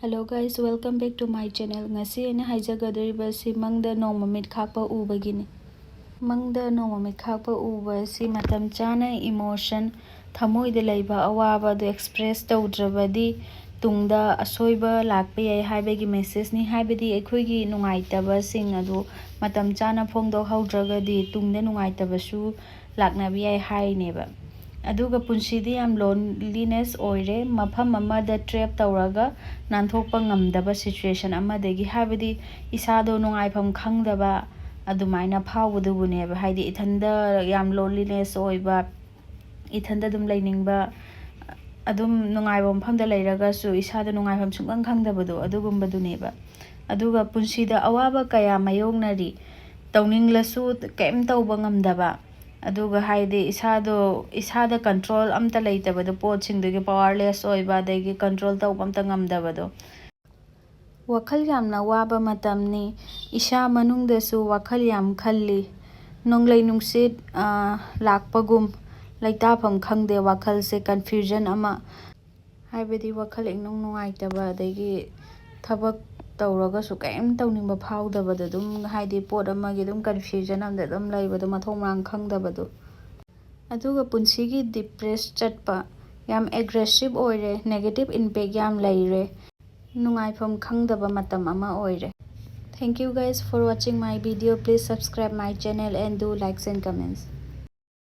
Hello guys, welcome back to my channel. Ngasi aina haijagadariba si mangda nong mamit khakpa ubagini. Mangda nong mamit khakpa uba si matam chana emotion thamoida laiba awaba do express tawdrabadi tungda asoiba lakpa yai haibagi message ni haibadi ekhoigi nungaitaba sing adu matam chana phongdo haudragadi tungda nungaitaba su laknabi yai haineba. अदुगा पुंसीदी याम loneliness ओइरे मफम अमदा trap तौरगा नानथोकपा ngamdaba situation amadagi habadi isado nungaifam khangdaba adumaina phawudubuneba haidi ithanda yam loneliness oiba ithanda dum lainingba adum nungaiba mafamda leiraga su isado nungaifam sungkang khangdabadu adugumbaduneba aduga punsida awaba kaya mayongnari tawninglasu kem tawba ngamdaba aduga haide isada control amta leitabado potsingdugi powerless oiba degi control tawba amta ngamdabado wakhal yamna waba matamni isha manungdasu wakhal yam khalli nonglei nungsit lakpagum laitafam khangde wakhal se confusion ama haibadi wakhal engnong nungaitaba degi thabak tawraga su kaim tawningba phawdabado dum haidi pot amagi dum confusion amda dum leibado mathomrang khangdabado aduga punsigi depressed chatpa yam aggressive oire negative impact yam leire nungaifam khangdaba matam ama oire. Thank you guys for watching my video. Please subscribe my channel and do likes and comments.